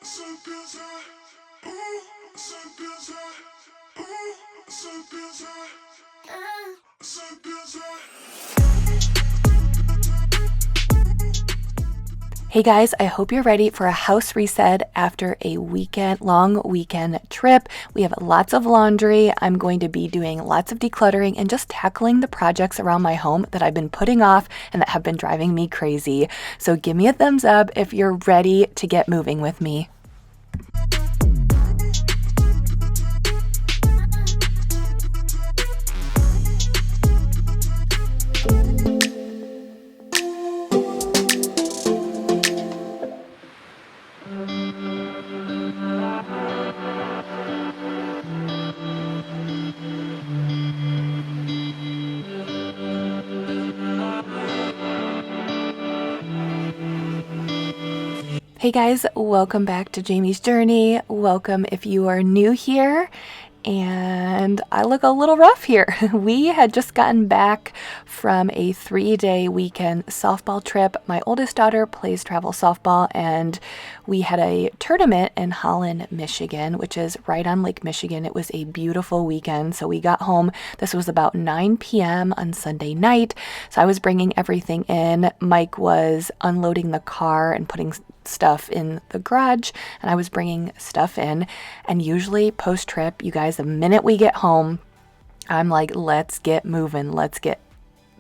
Hey guys, I hope you're ready for a house reset after a long weekend trip. We have lots of laundry. I'm going to be doing lots of decluttering and just tackling the projects around my home that I've been putting off and that have been driving me crazy. So give me a thumbs up if you're ready to get moving with me. Hey guys, welcome back to Jamie's Journey. Welcome if you are new here. And I look a little rough here. We had just gotten back from a 3-day weekend softball trip. My oldest daughter plays travel softball, and we had a tournament in Holland, Michigan, which is right on Lake Michigan. It was a beautiful weekend. So we got home. This was about 9 p.m. on Sunday night. So I was bringing everything in. Mike was unloading the car and putting stuff in the garage, and I was bringing stuff in. And usually post-trip, you guys, the minute we get home, I'm like, let's get moving. Let's get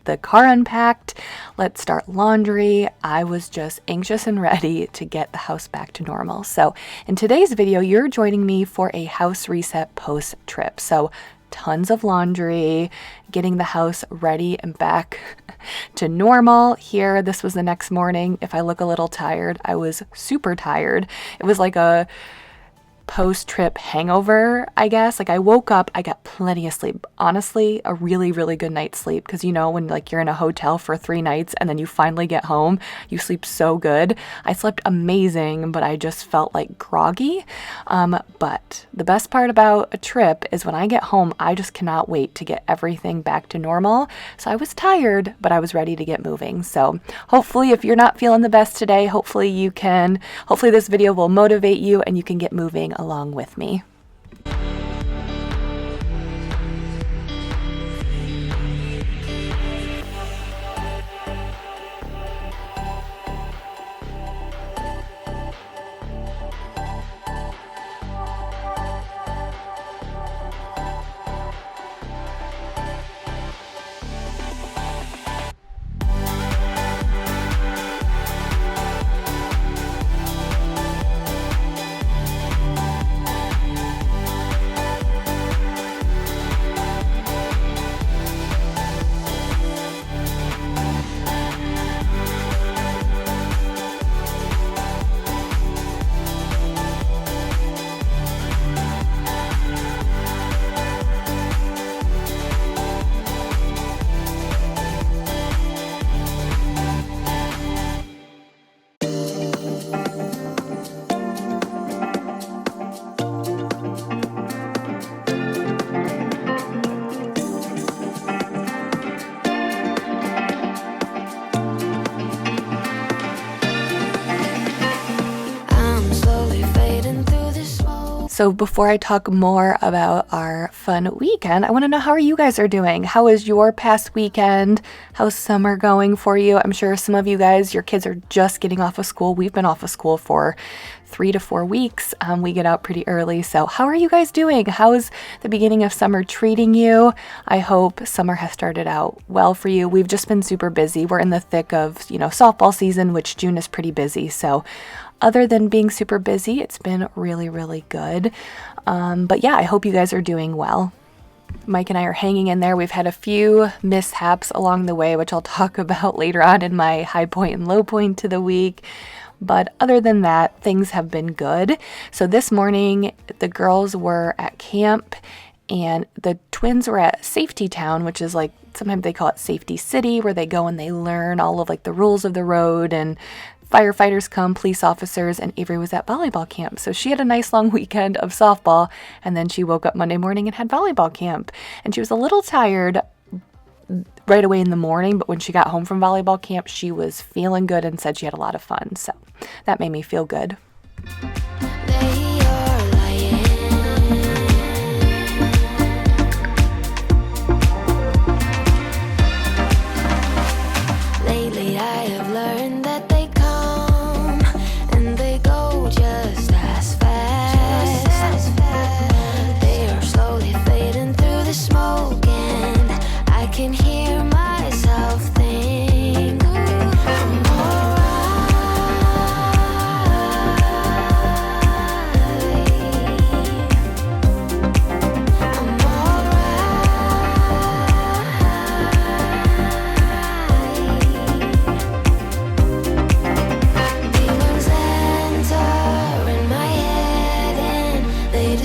the car unpacked. Let's start laundry. I was just anxious and ready to get the house back to normal. So in today's video, you're joining me for a house reset post-trip. So tons of laundry, getting the house ready and back to normal. Here, this was the next morning. If I look a little tired, I was super tired. It was like a post-trip hangover, I guess. Like I woke up, I got plenty of sleep. Honestly, a really, really good night's sleep. Because you know, when like you're in a hotel for 3 nights and then you finally get home, you sleep so good. I slept amazing, but I just felt like groggy. But the best part about a trip is when I get home, I just cannot wait to get everything back to normal. So I was tired, but I was ready to get moving. So hopefully if you're not feeling the best today, hopefully this video will motivate you and you can get moving along with me. So before I talk more about our fun weekend, I want to know how you guys are doing. How was your past weekend? How's summer going for you? I'm sure some of you guys, your kids are just getting off of school. We've been off of school for 3 to 4 weeks. We get out pretty early. So how are you guys doing? How's the beginning of summer treating you? I hope summer has started out well for you. We've just been super busy. We're in the thick of, softball season, which June is pretty busy. So other than being super busy, it's been really, really good. But yeah, I hope you guys are doing well. Mike and I are hanging in there. We've had a few mishaps along the way, which I'll talk about later on in my high point and low point to the week. But other than that, things have been good. So this morning, the girls were at camp and the twins were at Safety Town, which is like, sometimes they call it Safety City, where they go and they learn all of like the rules of the road, and firefighters come, police officers, and Avery was at volleyball camp. So she had a nice long weekend of softball, and then she woke up Monday morning and had volleyball camp. And she was a little tired right away in the morning, but when she got home from volleyball camp, she was feeling good and said she had a lot of fun. So that made me feel good.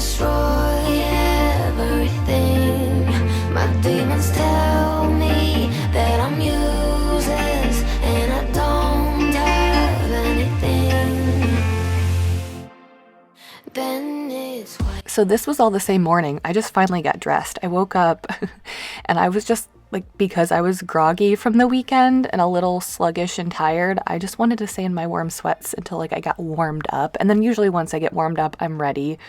destroy everything. My demons tell me that I'm useless and I don't have anything. Then it's white. So this was all the same morning. I just finally got dressed. I woke up and I was just like, because I was groggy from the weekend and a little sluggish and tired, I just wanted to stay in my warm sweats until like I got warmed up. And then usually once I get warmed up, I'm ready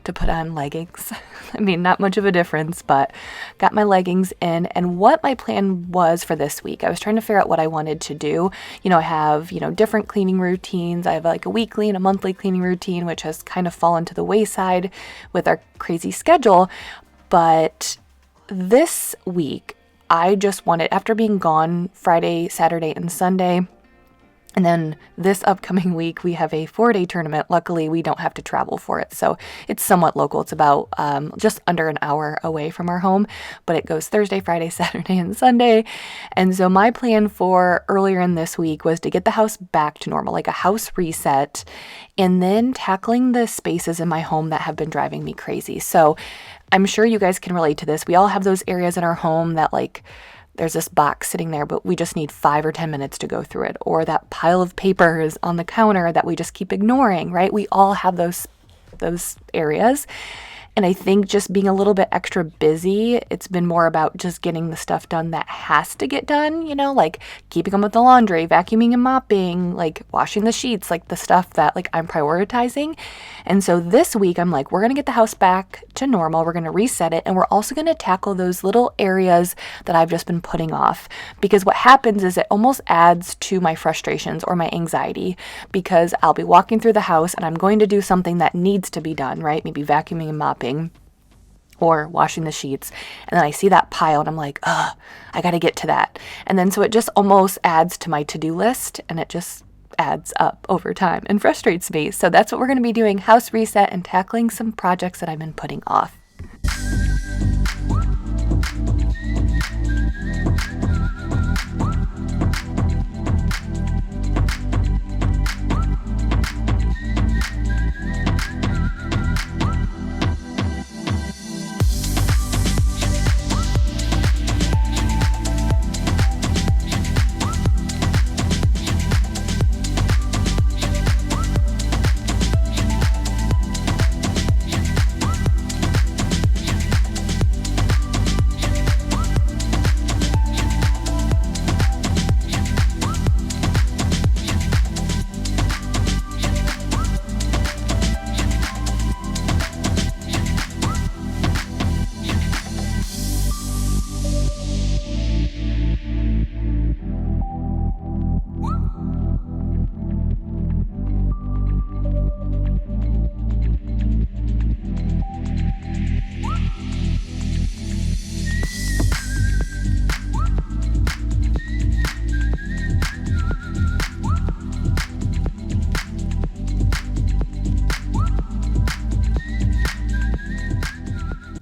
to put on leggings. I mean, not much of a difference, but got my leggings in. And what my plan was for this week, I was trying to figure out what I wanted to do. I have, different cleaning routines. I have like a weekly and a monthly cleaning routine, which has kind of fallen to the wayside with our crazy schedule. But this week, I just wanted, after being gone Friday, Saturday, and Sunday, and then this upcoming week, we have a 4-day tournament. Luckily, we don't have to travel for it, so it's somewhat local. It's about just under an hour away from our home, but it goes Thursday, Friday, Saturday, and Sunday. And so my plan for earlier in this week was to get the house back to normal, like a house reset, and then tackling the spaces in my home that have been driving me crazy. So I'm sure you guys can relate to this. We all have those areas in our home that like, there's this box sitting there, but we just need 5 or 10 minutes to go through it. Or that pile of papers on the counter that we just keep ignoring, right? We all have those areas. And I think just being a little bit extra busy, it's been more about just getting the stuff done that has to get done, like keeping up with the laundry, vacuuming and mopping, like washing the sheets, like the stuff that like I'm prioritizing. And so this week I'm like, we're going to get the house back to normal. We're going to reset it. And we're also going to tackle those little areas that I've just been putting off, because what happens is it almost adds to my frustrations or my anxiety, because I'll be walking through the house and I'm going to do something that needs to be done, right? Maybe vacuuming and mopping or washing the sheets. And then I see that pile and I'm like, I got to get to that. And then so it just almost adds to my to-do list, and it just adds up over time and frustrates me. So that's what we're going to be doing, house reset and tackling some projects that I've been putting off.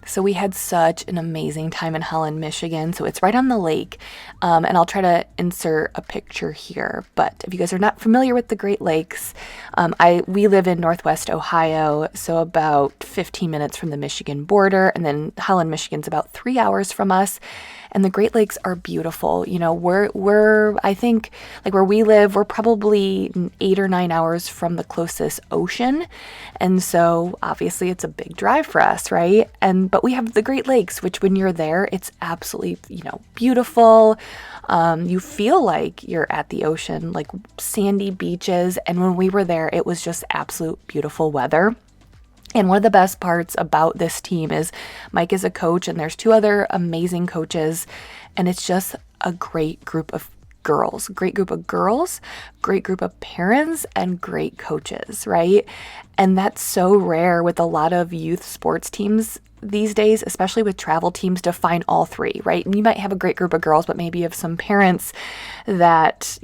So we had such an amazing time in Holland, Michigan. So it's right on the lake. And I'll try to insert a picture here. But if you guys are not familiar with the Great Lakes, we live in Northwest Ohio, so about 15 minutes from the Michigan border. And then Holland, Michigan's about 3 hours from us. And the Great Lakes are beautiful. I think like where we live, we're probably 8 or 9 hours from the closest ocean. And so obviously it's a big drive for us, right? But we have the Great Lakes, which when you're there, it's absolutely, beautiful. You feel like you're at the ocean, like sandy beaches. And when we were there, it was just absolute beautiful weather. And one of the best parts about this team is Mike is a coach and there's 2 other amazing coaches, and it's just a great group of girls, great group of parents, and great coaches, right? And that's so rare with a lot of youth sports teams these days, especially with travel teams, to find all 3, right? And you might have a great group of girls, but maybe you have some parents that,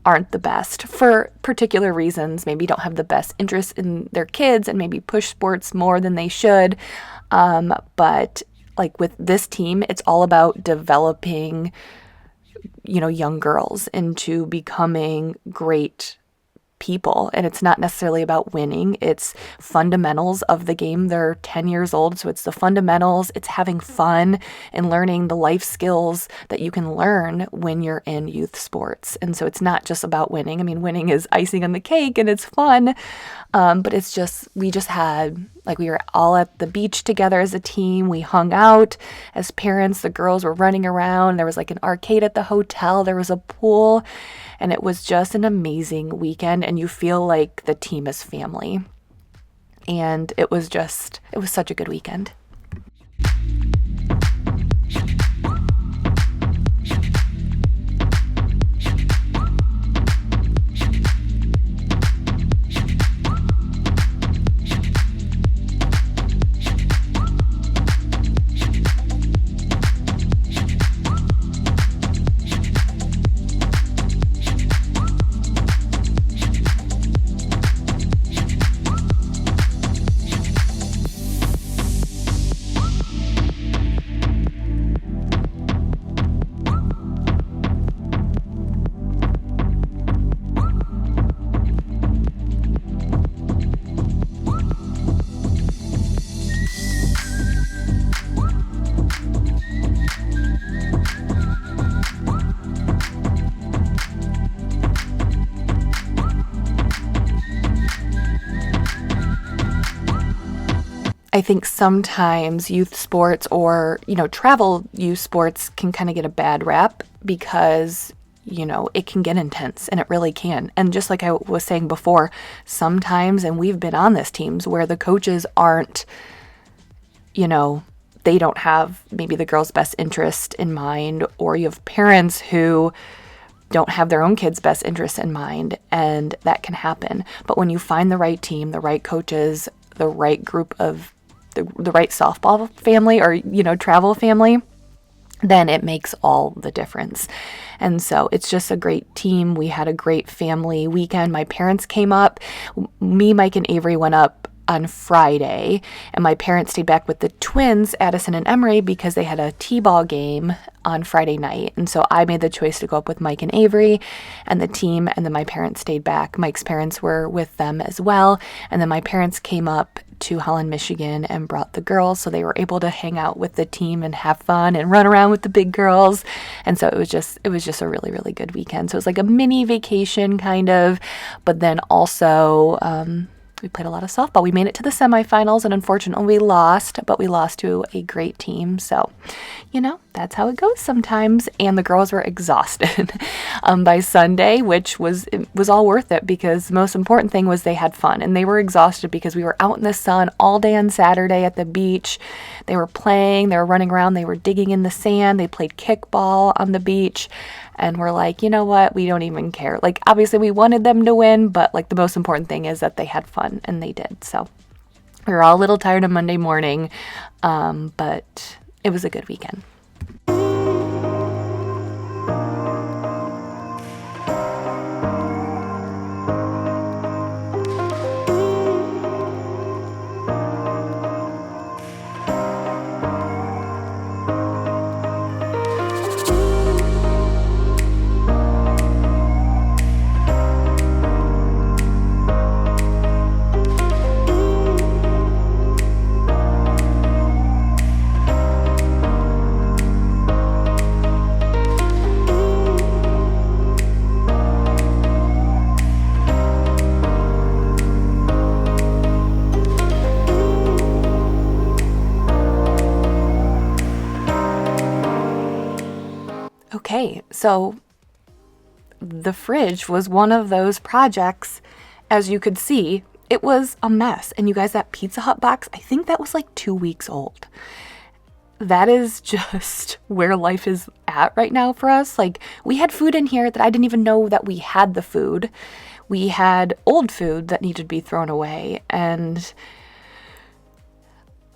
aren't the best for particular reasons, maybe don't have the best interest in their kids and maybe push sports more than they should. But like with this team, it's all about developing, young girls into becoming great people, and it's not necessarily about winning. It's fundamentals of the game. They're 10 years old, so it's the fundamentals. It's having fun and learning the life skills that you can learn when you're in youth sports. And so it's not just about winning. I mean, winning is icing on the cake and it's fun, but it's just, we just had, like, we were all at the beach together as a team. We hung out as parents. The girls were running around. There was like an arcade at the hotel. There was a pool, and it was just an amazing weekend. And you feel like the team is family. And it was such a good weekend. I think sometimes youth sports or, travel youth sports can kind of get a bad rap because, it can get intense, and it really can. And just like I was saying before, sometimes, and we've been on this teams where the coaches aren't, they don't have maybe the girls' best interest in mind, or you have parents who don't have their own kids' best interest in mind, and that can happen. But when you find the right team, the right coaches, the right group of the right softball family or, travel family, then it makes all the difference. And so it's just a great team. We had a great family weekend. My parents came up. Me, Mike, and Avery went up on Friday, and my parents stayed back with the twins, Addison and Emery, because they had a t-ball game on Friday night. And so I made the choice to go up with Mike and Avery and the team, and then my parents stayed back. Mike's parents were with them as well, and then my parents came up to Holland, Michigan, and brought the girls, so they were able to hang out with the team and have fun and run around with the big girls. And so it was just a really, really good weekend. So it was like a mini vacation kind of, but then also we played a lot of softball. We made it to the semifinals, and unfortunately we lost, but we lost to a great team. So, that's how it goes sometimes. And the girls were exhausted by Sunday, which was all worth it, because the most important thing was they had fun, and they were exhausted because we were out in the sun all day on Saturday at the beach. They were playing, they were running around, they were digging in the sand, they played kickball on the beach. And we're like, you know what? We don't even care. Like, obviously we wanted them to win, but like the most important thing is that they had fun, and they did. So we were all a little tired on Monday morning, but it was a good weekend. Okay, so the fridge was one of those projects. As you could see, it was a mess. And you guys, that Pizza Hut box, I think that was like 2 weeks old. That is just where life is at right now for us. Like, we had food in here that I didn't even know that we had the food. We had old food that needed to be thrown away, and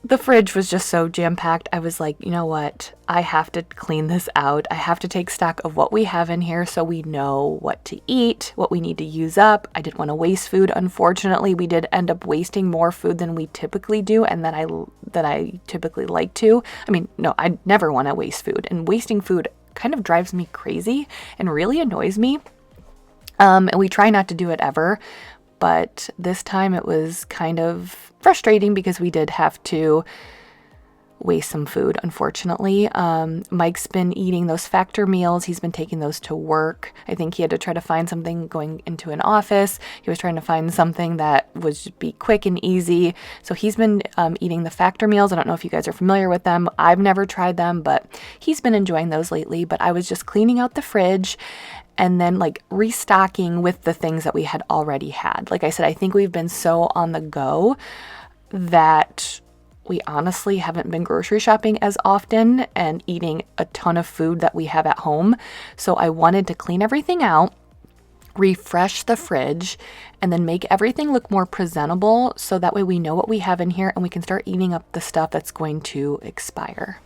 the fridge was just so jam-packed. I was like, you know what? I have to clean this out. I have to take stock of what we have in here so we know what to eat, what we need to use up. I didn't want to waste food. Unfortunately, we did end up wasting more food than we typically do, and that I typically like to. I mean, no, I never want to waste food, and wasting food kind of drives me crazy and really annoys me. And we try not to do it ever, but this time it was kind of frustrating because we did have to waste some food, unfortunately. Mike's been eating those factor meals. He's been taking those to work. I think he had to try to find something going into an office. He was trying to find something that would just be quick and easy. So he's been eating the factor meals. I don't know if you guys are familiar with them. I've never tried them, but he's been enjoying those lately. But I was just cleaning out the fridge and then like restocking with the things that we had already had. Like I said, I think we've been so on the go that we honestly haven't been grocery shopping as often and eating a ton of food that we have at home. So I wanted to clean everything out, refresh the fridge, and then make everything look more presentable so that way we know what we have in here and we can start eating up the stuff that's going to expire.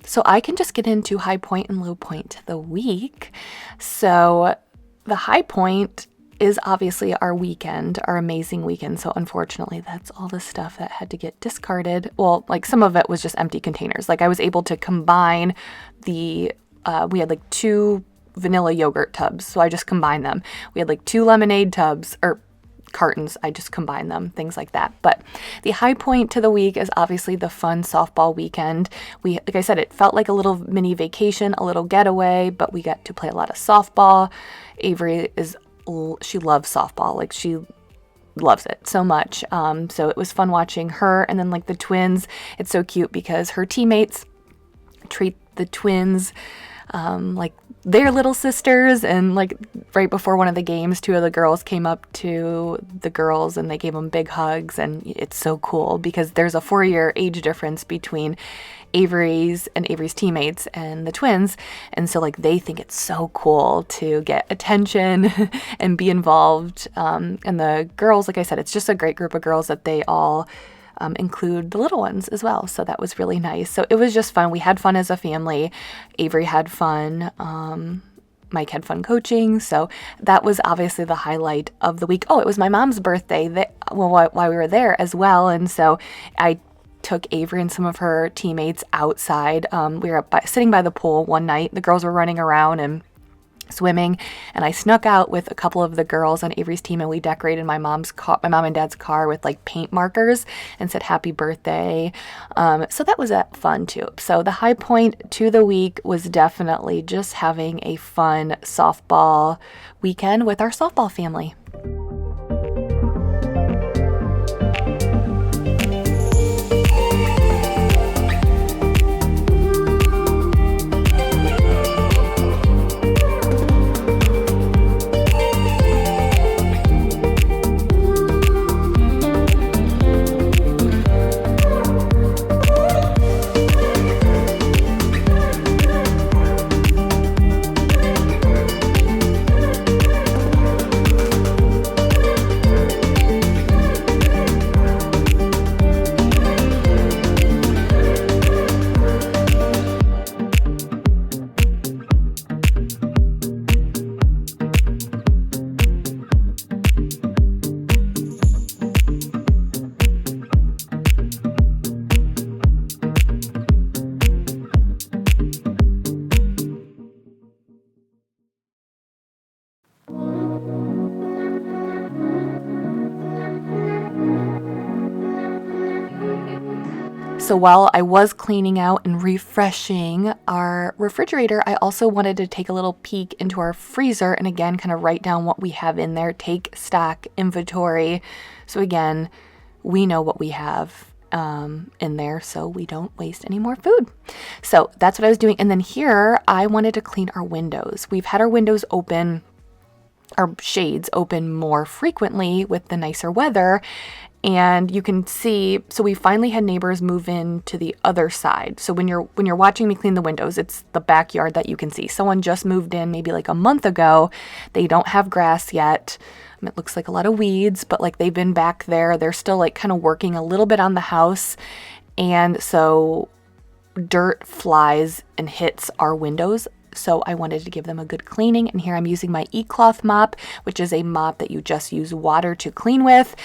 So I can just get into high point and low point of the week. So the high point is obviously our weekend, our amazing weekend. So unfortunately, that's all the stuff that had to get discarded. Well, like some of it was just empty containers. Like I was able to combine we had like 2 vanilla yogurt tubs. So I just combined them. We had like 2 lemonade tubs or cartons. I just combine them, things like that. But the high point to the week is obviously the fun softball weekend. Like I said, it felt like a little mini vacation, a little getaway, but we got to play a lot of softball. Avery she loves softball. Like she loves it so much. So it was fun watching her. And then like the twins, it's so cute because her teammates treat the twins like their little sisters, and like right before one of the games, 2 of the girls came up to the girls and they gave them big hugs, and it's so cool because there's a 4-year age difference between Avery's teammates and the twins, and so like they think it's so cool to get attention and be involved, and the girls, like I said, it's just a great group of girls that they all include the little ones as well. So that was really nice. So it was just fun. We had fun as a family. Avery had fun. Mike had fun coaching. So that was obviously the highlight of the week. Oh, it was my mom's birthday while we were there as well. And so I took Avery and some of her teammates outside. We were sitting by the pool one night. The girls were running around and swimming, and I snuck out with a couple of the girls on Avery's team, and we decorated my mom and dad's car with like paint markers and said happy birthday. So that was fun too. So the high point to the week was definitely just having a fun softball weekend with our softball family. So while I was cleaning out and refreshing our refrigerator, I also wanted to take a little peek into our freezer and again, kind of write down what we have in there, take stock, inventory. So again, we know what we have in there so we don't waste any more food. So that's what I was doing. And then here I wanted to clean our windows. We've had our windows open, our shades open more frequently with the nicer weather. And you can see, so we finally had neighbors move in to the other side. So when you're watching me clean the windows, it's the backyard that you can see. Someone just moved in maybe like a month ago. They don't have grass yet. It looks like a lot of weeds, but like they've been back there. They're still like kind of working a little bit on the house. And so dirt flies and hits our windows. So I wanted to give them a good cleaning. And here I'm using my e-cloth mop, which is a mop that you just use water to clean with.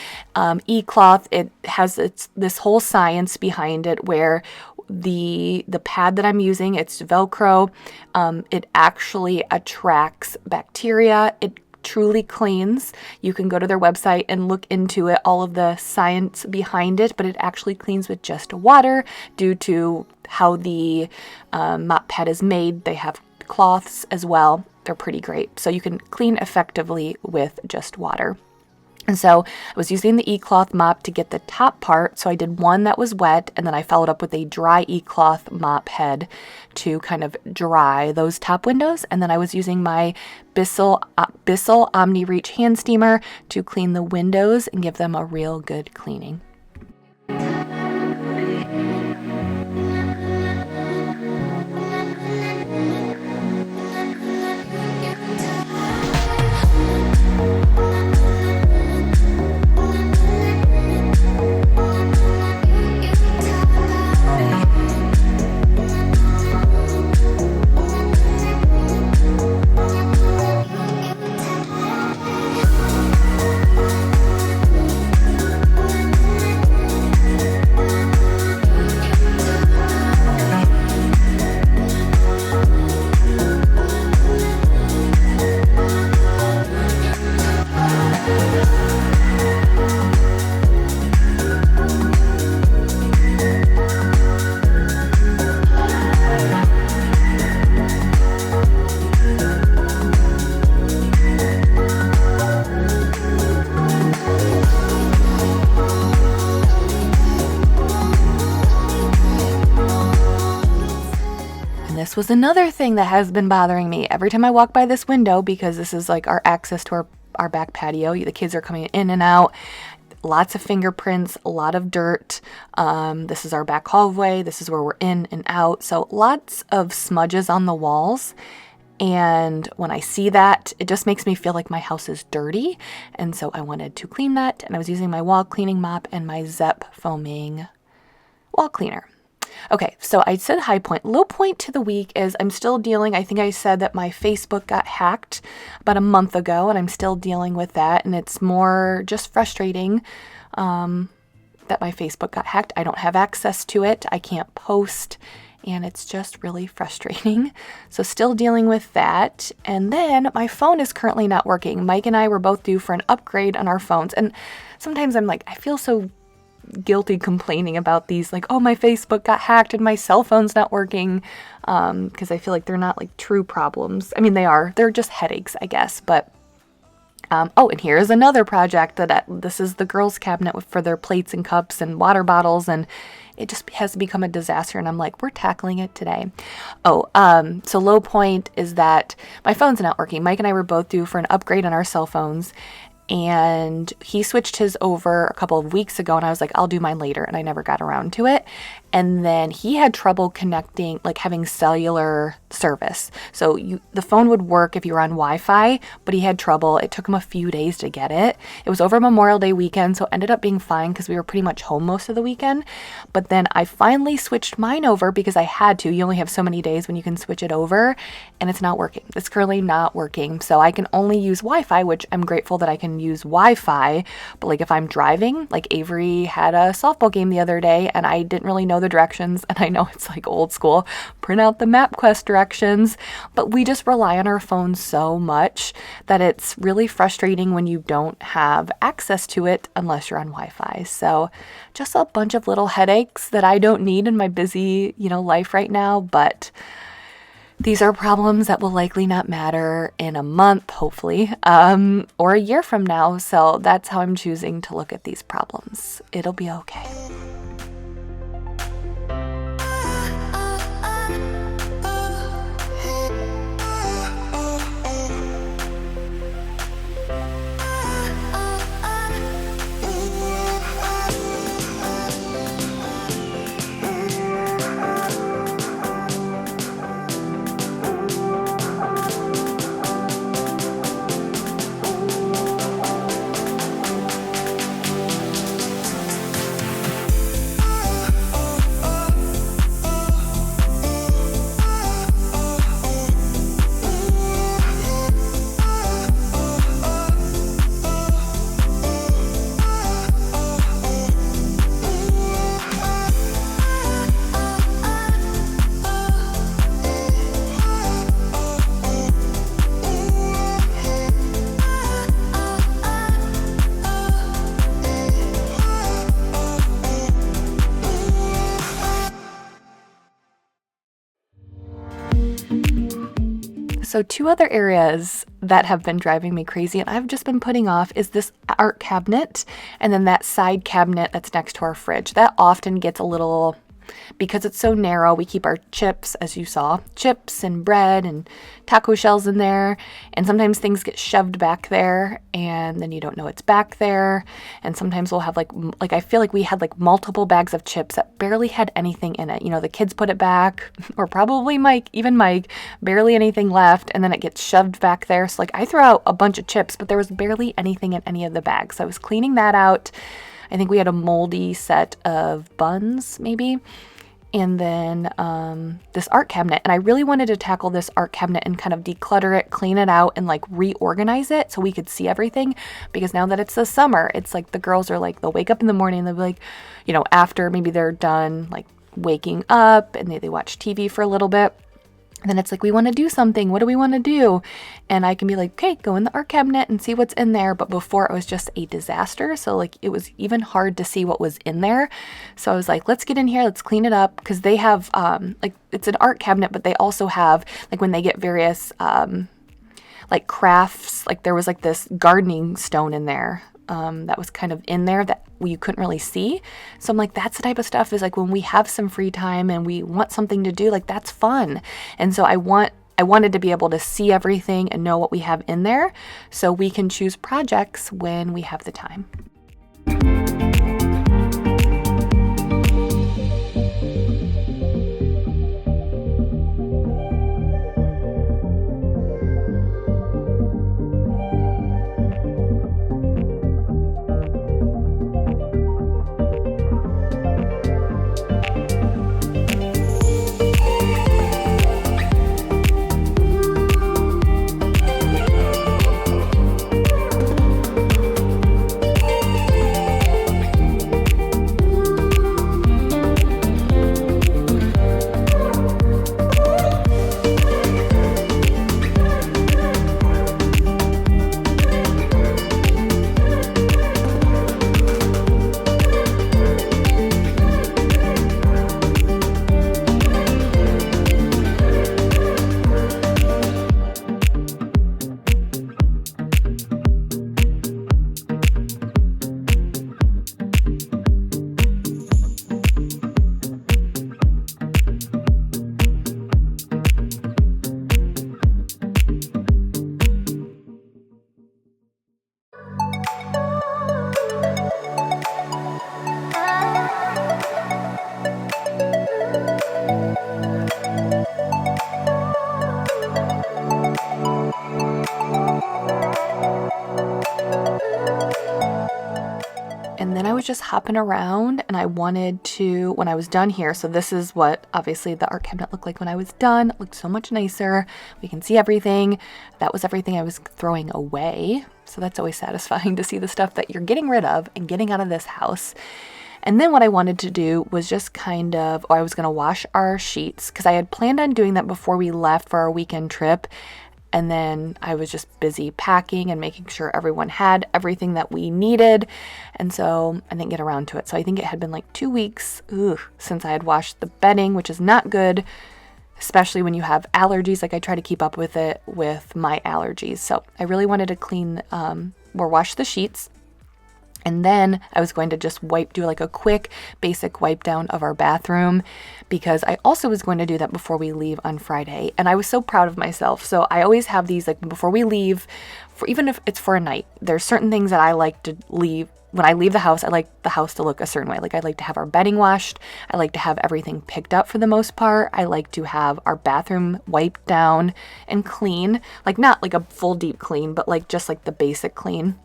E-cloth, it has this whole science behind it where the pad that I'm using, it's Velcro. It actually attracts bacteria. It truly cleans. You can go to their website and look into it, all of the science behind it, but it actually cleans with just water due to how the mop pad is made. They have cloths as well. They're pretty great. So you can clean effectively with just water. And so I was using the e-cloth mop to get the top part. So I did one that was wet, and then I followed up with a dry e-cloth mop head to kind of dry those top windows. And then I was using my Bissell Omni Reach hand steamer to clean the windows and give them a real good cleaning. This was another thing that has been bothering me. Every time I walk by this window, because this is like our access to our back patio, the kids are coming in and out, lots of fingerprints, a lot of dirt. This is our back hallway. This is where we're in and out. So lots of smudges on the walls. And when I see that, it just makes me feel like my house is dirty. And so I wanted to clean that. And I was using my wall cleaning mop and my Zep foaming wall cleaner. Okay, so I said high point. Low point to the week is I'm still dealing, I think I said that my Facebook got hacked about a month ago, and I'm still dealing with that. And it's more just frustrating that my Facebook got hacked. I don't have access to it. I can't post, and it's just really frustrating. So still dealing with that. And then my phone is currently not working. Mike and I were both due for an upgrade on our phones. And sometimes I'm like, I feel so guilty complaining about these, like, oh, my Facebook got hacked and my cell phone's not working, because I feel like they're not like true problems. I mean, they're just headaches, I guess. But oh, and here's another project that this is the girls' cabinet for their plates and cups and water bottles, and it just has become a disaster, and I'm like, we're tackling it today. Oh, so low point is that my phone's not working. Mike and I were both due for an upgrade on our cell phones, and he switched his over a couple of weeks ago, and I was like, I'll do mine later, and I never got around to it. And then he had trouble connecting, like having cellular service. So the phone would work if you were on Wi-Fi, but he had trouble. It took him a few days to get it. It was over Memorial Day weekend, so it ended up being fine because we were pretty much home most of the weekend. But then I finally switched mine over because I had to. You only have so many days when you can switch it over, and it's not working. It's currently not working. So I can only use Wi-Fi, which I'm grateful that I can use Wi-Fi. But like if I'm driving, like Avery had a softball game the other day, and I didn't really know the directions, and I know it's like old school, print out the MapQuest directions, but we just rely on our phones so much that it's really frustrating when you don't have access to it unless you're on Wi-Fi. So just a bunch of little headaches that I don't need in my busy, life right now, but these are problems that will likely not matter in a month, hopefully, or a year from now. So that's how I'm choosing to look at these problems. It'll be okay. So 2 other areas that have been driving me crazy and I've just been putting off is this art cabinet and then that side cabinet that's next to our fridge. That often gets a little, because it's so narrow, we keep our chips, as you saw, chips and bread and taco shells in there, and sometimes things get shoved back there and then you don't know it's back there, and sometimes we'll have like I feel like we had like multiple bags of chips that barely had anything in it. The kids put it back, or probably Mike, barely anything left, and then it gets shoved back there. So like I threw out a bunch of chips, but there was barely anything in any of the bags. So I was cleaning that out. I think we had a moldy set of buns, maybe. And then this art cabinet. And I really wanted to tackle this art cabinet and kind of declutter it, clean it out, and like reorganize it so we could see everything. Because now that it's the summer, it's like the girls are like, they'll wake up in the morning and they'll be like, after maybe they're done like waking up and they watch TV for a little bit. And then it's like, we want to do something. What do we want to do? And I can be like, okay, go in the art cabinet and see what's in there. But before, it was just a disaster. So like it was even hard to see what was in there. So I was like, let's get in here. Let's clean it up. Because they have like, it's an art cabinet, but they also have like when they get various like crafts, like there was like this gardening stone in there. That was kind of in there that you couldn't really see. So I'm like, that's the type of stuff is like when we have some free time and we want something to do, like that's fun. And so I wanted to be able to see everything and know what we have in there so we can choose projects when we have the time. was just hopping around and I wanted to, when I was done here, so this is what obviously the art cabinet looked like when I was done. It looked so much nicer. We can see everything. That was everything I was throwing away. So that's always satisfying to see the stuff that you're getting rid of and getting out of this house. And then what I wanted to do was just kind of, I was going to wash our sheets because I had planned on doing that before we left for our weekend trip. And then I was just busy packing and making sure everyone had everything that we needed. And so I didn't get around to it. So I think it had been like 2 weeks since I had washed the bedding, which is not good, especially when you have allergies. Like I try to keep up with it with my allergies. So I really wanted to clean or wash the sheets. And then I was going to just do like a quick basic wipe down of our bathroom because I also was going to do that before we leave on Friday. And I was so proud of myself. So I always have these like before we leave, even if it's for a night, there's certain things that I like to leave. When I leave the house, I like the house to look a certain way. Like I like to have our bedding washed. I like to have everything picked up for the most part. I like to have our bathroom wiped down and clean. Like not like a full deep clean, but like just like the basic clean.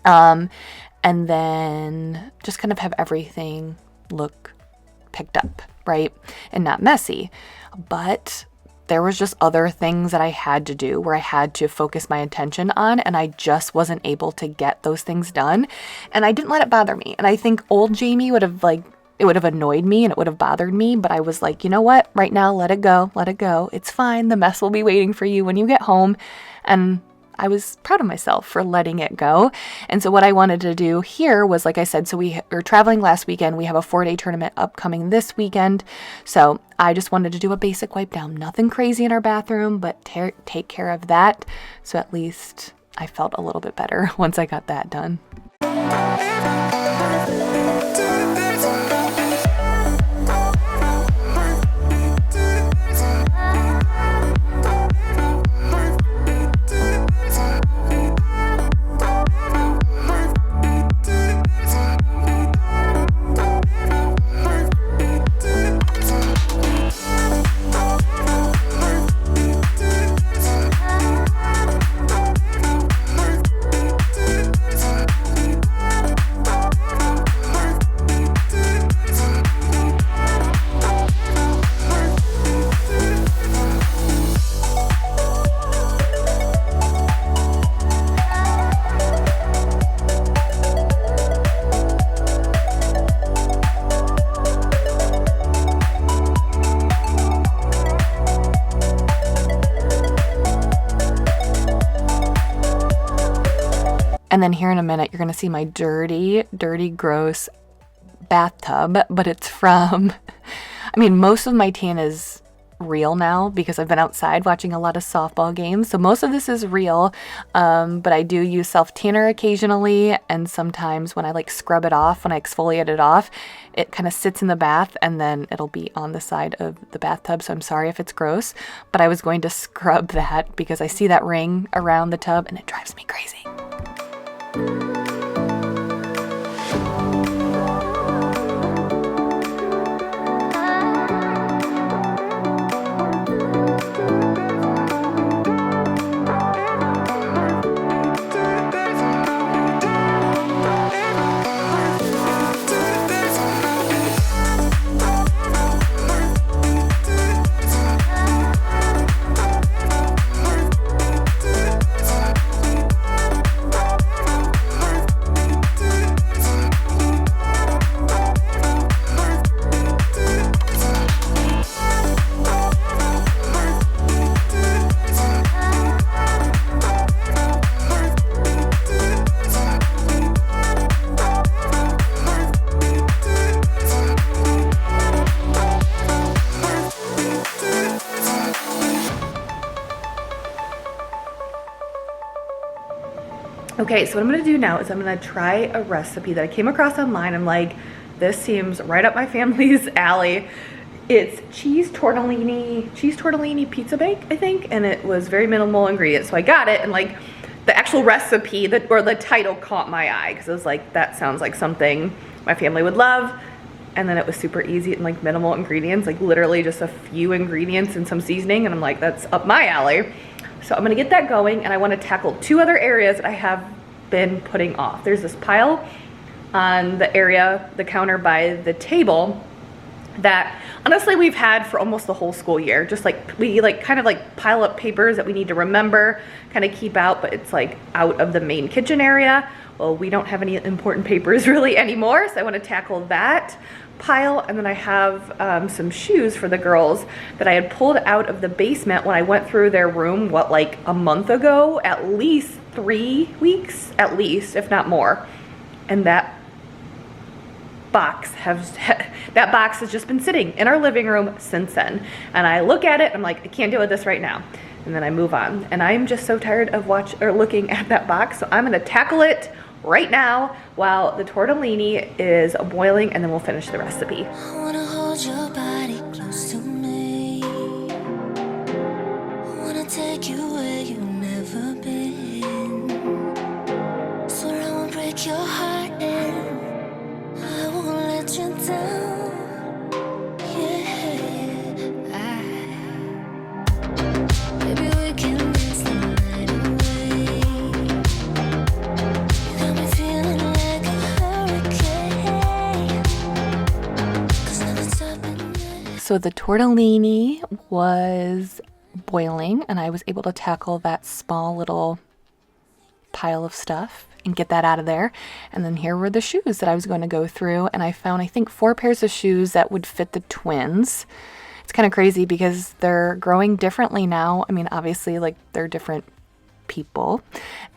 And then just kind of have everything look picked up, right? And not messy. But there was just other things that I had to do where I had to focus my attention on, and I just wasn't able to get those things done. And I didn't let it bother me. And I think old Jamie would have it would have annoyed me and it would have bothered me, but I was like, you know what? Right now, let it go. Let it go. It's fine. The mess will be waiting for you when you get home. And I was proud of myself for letting it go. And so what I wanted to do here was, like I said, so we were traveling last weekend. We have a 4-day tournament upcoming this weekend. So I just wanted to do a basic wipe down. Nothing crazy in our bathroom, but take care of that. So at least I felt a little bit better once I got that done. And then here in a minute, you're going to see my dirty, gross bathtub, but it's from, most of my tan is real now because I've been outside watching a lot of softball games. So most of this is real, but I do use self-tanner occasionally. And sometimes when I scrub it off, when I exfoliate it off, it kind of sits in the bath and then it'll be on the side of the bathtub. So I'm sorry if it's gross, but I was going to scrub that because I see that ring around the tub and it drives me crazy. Okay, so what I'm going to do now is I'm going to try a recipe that I came across online. I'm like, this seems right up my family's alley. It's cheese tortellini pizza bake, I think, and it was very minimal ingredients. So I got it, and the actual recipe or the title caught my eye because it was like, that sounds like something my family would love. And then it was super easy and minimal ingredients, literally just a few ingredients and some seasoning, and I'm like, that's up my alley. So I'm gonna get that going, and I wanna tackle 2 other areas that I have been putting off. There's this pile on the counter by the table that honestly we've had for almost the whole school year. Just we kind of pile up papers that we need to remember, kind of keep out, but it's out of the main kitchen area, well, we don't have any important papers really anymore, so I want to tackle that pile. And then I have some shoes for the girls that I had pulled out of the basement when I went through their room, what, like a month ago, at least 3 weeks, at least, if not more. And that box has just been sitting in our living room since then. And I look at it and I'm like, I can't deal with this right now. And then I move on. And I'm just so tired of looking at that box, so I'm gonna tackle it right now while the tortellini is boiling, and then we'll finish the recipe. I wanna hold your body close to me. I wanna take you where you've never been. Swear I won't break your heart and I won't let you down. Maybe we can dance the night away. You got me feeling like a hurricane. 'Cause nothing's stopping me. So the tortellini was boiling, and I was able to tackle that small little pile of stuff and get that out of there. And then here were the shoes that I was going to go through, and I found, I think, 4 pairs of shoes that would fit the twins. It's kind of crazy because they're growing differently now. I mean, obviously, like, they're different people.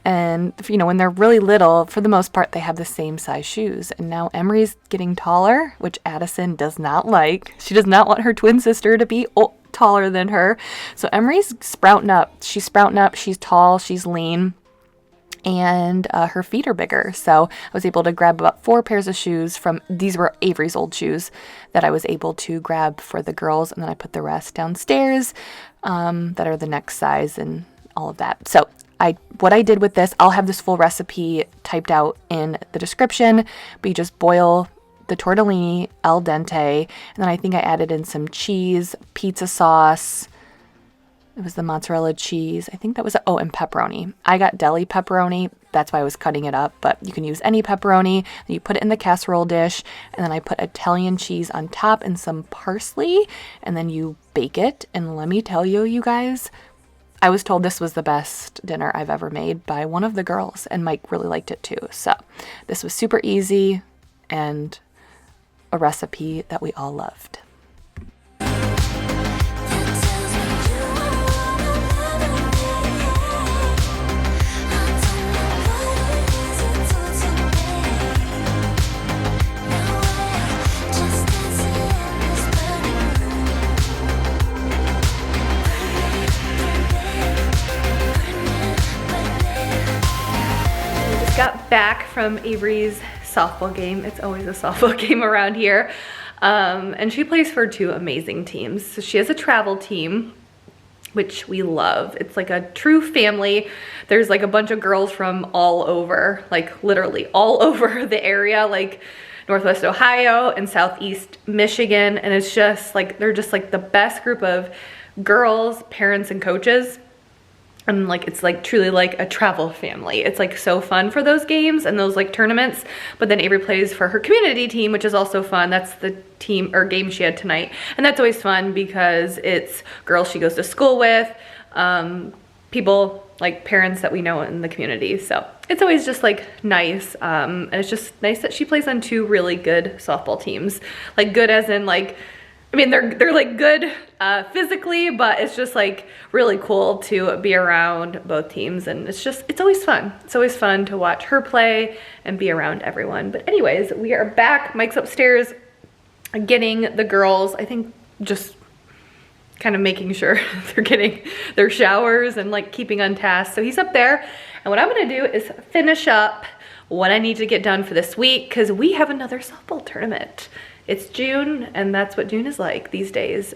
And, you know, when they're really little, for the most part, they have the same size shoes. And now Emery's getting taller, which Addison does not like. She does not want her twin sister to be taller than her. So Emery's sprouting up. She's sprouting up. She's tall. She's lean. And her feet are bigger. So I was able to grab about 4 pairs of shoes from, these were Avery's old shoes that I was able to grab for the girls. And then I put the rest downstairs that are the next size and all of that. So what I did with this, I'll have this full recipe typed out in the description, but you just boil the tortellini al dente. And then I think I added in some cheese, pizza sauce. It was the mozzarella cheese. I think that was, and pepperoni. I got deli pepperoni. That's why I was cutting it up, but you can use any pepperoni. You put it in the casserole dish, and then I put Italian cheese on top and some parsley, and then you bake it. And let me tell you, you guys, I was told this was the best dinner I've ever made by one of the girls, and Mike really liked it too. So this was super easy and a recipe that we all loved. Got back from Avery's softball game. It's always a softball game around here. And she plays for 2 amazing teams. So she has a travel team, which we love. It's like a true family. There's like a bunch of girls from all over, like literally all over the area, like Northwest Ohio and Southeast Michigan. And it's just like, they're just like the best group of girls, parents, and coaches. And like, it's like truly like a travel family. It's like so fun for those games and those like tournaments. But then Avery plays for her community team, which is also fun. That's the team or game she had tonight. And that's always fun because it's girls she goes to school with, people like parents that we know in the community. So it's always just like nice. And it's just nice that she plays on 2 really good softball teams. Like good as in like, I mean, they're like good physically, but it's just like really cool to be around both teams. And it's always fun. It's always fun to watch her play and be around everyone. But anyways, we are back. Mike's upstairs getting the girls, I think just kind of making sure they're getting their showers and like keeping on task. So he's up there. And what I'm gonna do is finish up what I need to get done for this week because we have another softball tournament. It's June, and that's what June is like these days.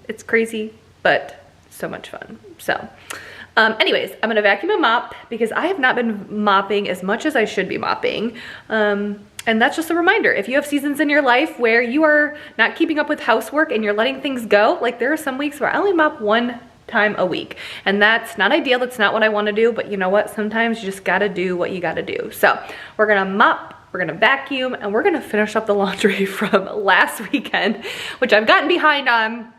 It's crazy, but so much fun. So anyways, I'm gonna vacuum and mop because I have not been mopping as much as I should be mopping. And that's just a reminder. If you have seasons in your life where you are not keeping up with housework and you're letting things go, like there are some weeks where I only mop 1 time a week. And that's not ideal. That's not what I wanna do, but you know what? Sometimes you just gotta do what you gotta do. So we're gonna mop, we're gonna vacuum, and we're gonna finish up the laundry from last weekend, which I've gotten behind on,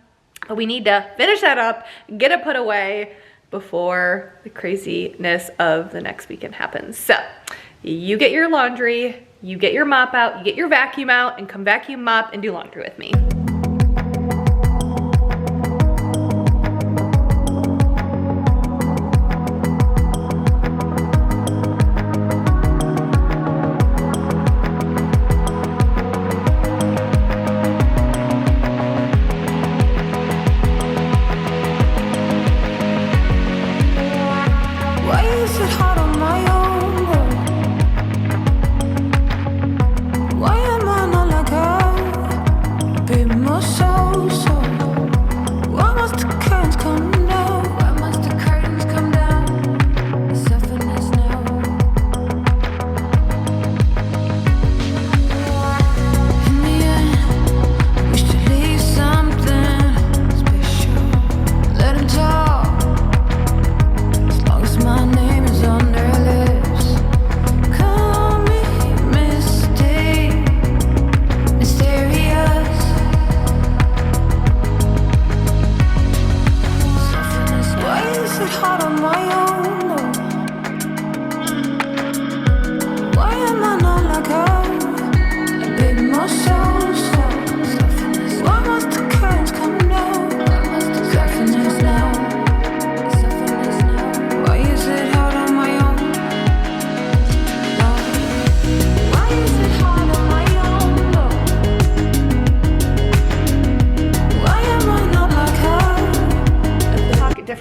but we need to finish that up, get it put away before the craziness of the next weekend happens. So You get your laundry, you get your mop out, you get your vacuum out, and come vacuum, mop, and do laundry with me.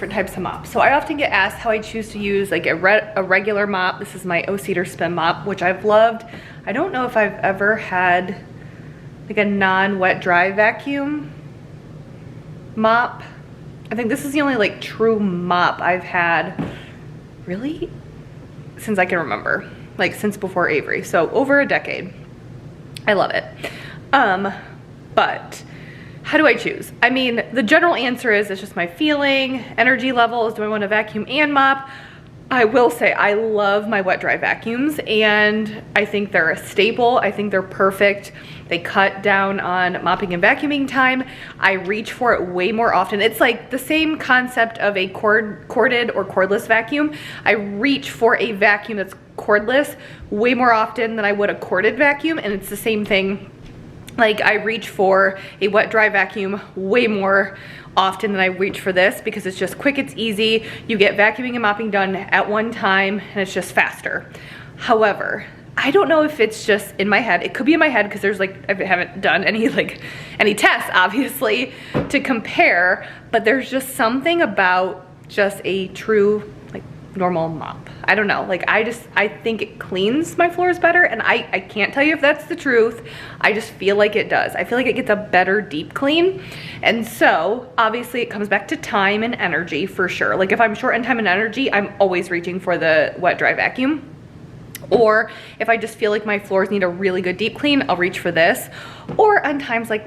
Types of mops. So I often get asked how I choose to use like a regular mop. This is my O-Cedar Spin Mop, which I've loved. I don't know if I've ever had like a non-wet dry vacuum mop. I think this is the only like true mop I've had really since I can remember, like since before Avery. So over a decade. I love it. But how do I choose? I mean, the general answer is it's just my feeling, energy levels. Do I want to vacuum and mop? I will say I love my wet dry vacuums and I think they're a staple. I think they're perfect. They cut down on mopping and vacuuming time. I reach for it way more often. It's like the same concept of a corded or cordless vacuum. I reach for a vacuum that's cordless way more often than I would a corded vacuum, and it's the same thing. Like I reach for a wet dry vacuum way more often than I reach for this because it's just quick, it's easy. You get vacuuming and mopping done at one time and it's just faster. However, I don't know if it's just in my head. It could be in my head because there's like, I haven't done any tests obviously to compare, but there's just something about just a true like normal mop. I don't know, like I think it cleans my floors better, and I can't tell you if that's the truth. I just feel like it does. I feel like it gets a better deep clean. And so obviously it comes back to time and energy for sure. Like if I'm short on time and energy, I'm always reaching for the wet dry vacuum. Or if I just feel like my floors need a really good deep clean, I'll reach for this. Or on times like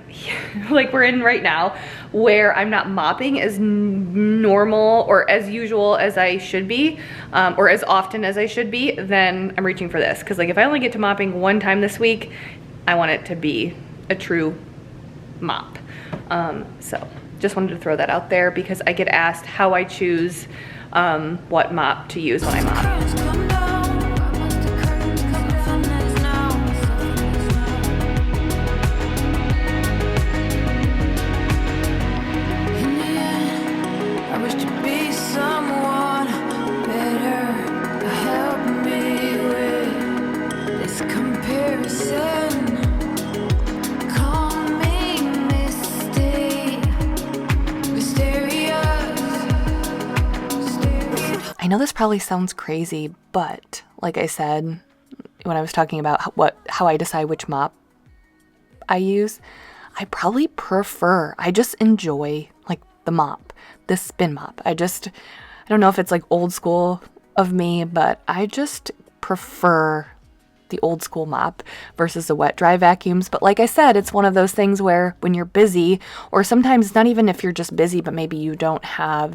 we're in right now, where I'm not mopping as normal or as usual as I should be, or as often as I should be, then I'm reaching for this. Because like if I only get to mopping one time this week, I want it to be a true mop. So just wanted to throw that out there because I get asked how I choose what mop to use when I mop. I know this probably sounds crazy, but like I said, when I was talking about how I decide which mop I use, I probably I just enjoy like the mop, this spin mop. I don't know if it's like old school of me, but I just prefer the old school mop versus the wet dry vacuums. But like I said, it's one of those things where when you're busy, or sometimes not even if you're just busy, but maybe you have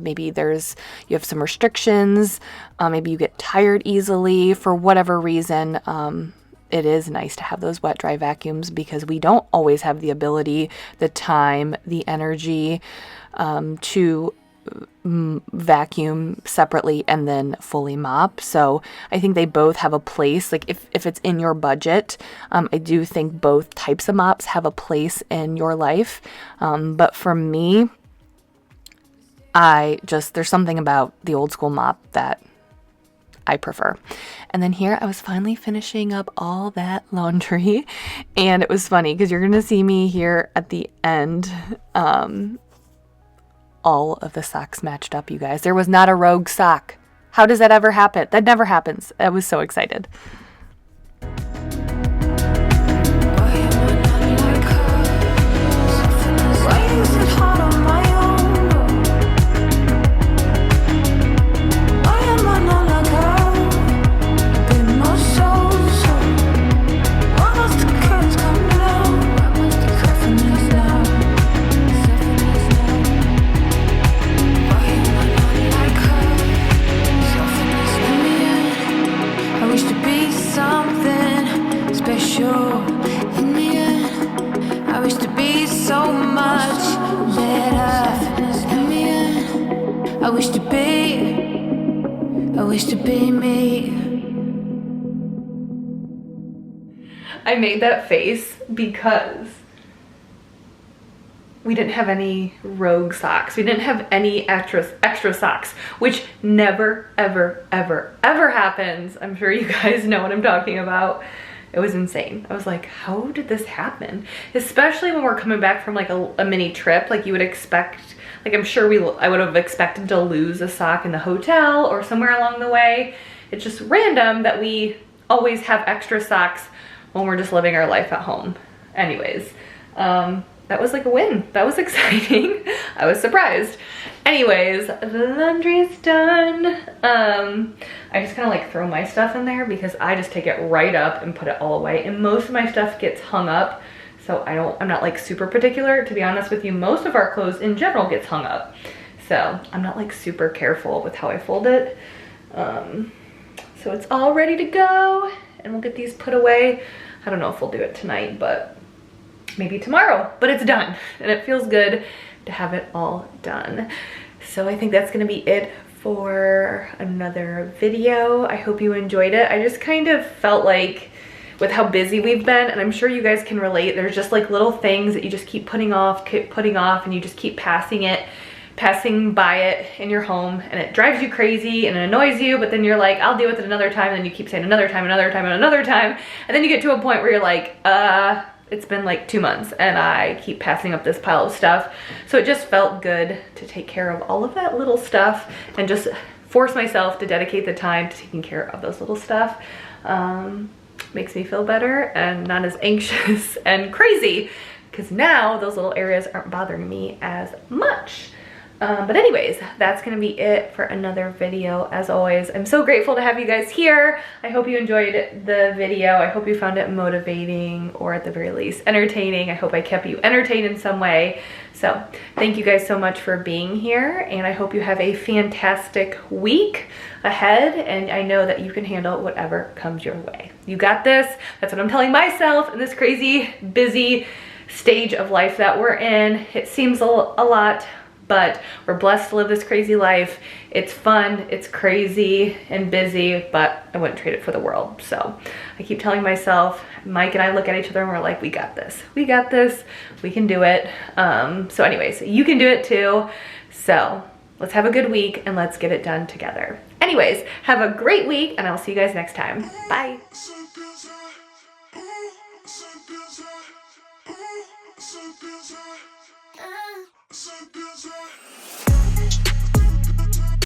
some restrictions, maybe you get tired easily for whatever reason, it is nice to have those wet dry vacuums because we don't always have the ability, the time, the energy to vacuum separately and then fully mop. So I think they both have a place. Like if it's in your budget, I do think both types of mops have a place in your life. But for me, there's something about the old school mop that I prefer. And then here I was finally finishing up all that laundry, and it was funny because you're going to see me here at the end. All of the socks matched up, you guys. There was not a rogue sock. How does that ever happen? That never happens. I was so excited. I made that face because we didn't have any rogue socks. We didn't have any extra socks, which never, ever, ever, ever happens. I'm sure you guys know what I'm talking about. It was insane. I was like, how did this happen? Especially when we're coming back from like a mini trip, like you would expect. Like I'm sure I would have expected to lose a sock in the hotel or somewhere along the way. It's just random that we always have extra socks when we're just living our life at home. Anyways, that was like a win. That was exciting. I was surprised. Anyways, the laundry is done. I just kind of like throw my stuff in there because I just take it right up and put it all away. And most of my stuff gets hung up. So I'm not like super particular. To be honest with you, most of our clothes in general gets hung up. So I'm not like super careful with how I fold it. So it's all ready to go and we'll get these put away. I don't know if we'll do it tonight, but maybe tomorrow, but it's done and it feels good to have it all done. So I think that's gonna be it for another video. I hope you enjoyed it. I just kind of felt like with how busy we've been, and I'm sure you guys can relate, there's just like little things that you just keep putting off, and you just keep passing by it in your home, and it drives you crazy and it annoys you, but then you're like, I'll deal with it another time, and then you keep saying another time, another time, and another time, and then you get to a point where you're like, it's been like 2 months and I keep passing up this pile of stuff. So it just felt good to take care of all of that little stuff and just force myself to dedicate the time to taking care of those little stuff. Makes me feel better and not as anxious and crazy because now those little areas aren't bothering me as much. But anyways, that's gonna be it for another video. As always, I'm so grateful to have you guys here. I hope you enjoyed the video. I hope you found it motivating or at the very least entertaining. I hope I kept you entertained in some way. So thank you guys so much for being here, and I hope you have a fantastic week ahead, and I know that you can handle whatever comes your way. You got this. That's what I'm telling myself in this crazy, busy stage of life that we're in. It seems a lot, but we're blessed to live this crazy life. It's fun, it's crazy and busy, but I wouldn't trade it for the world. So I keep telling myself, Mike and I look at each other and we're like, we got this, we can do it. So anyways, you can do it too. So let's have a good week and let's get it done together. Anyways, have a great week and I'll see you guys next time. Bye. So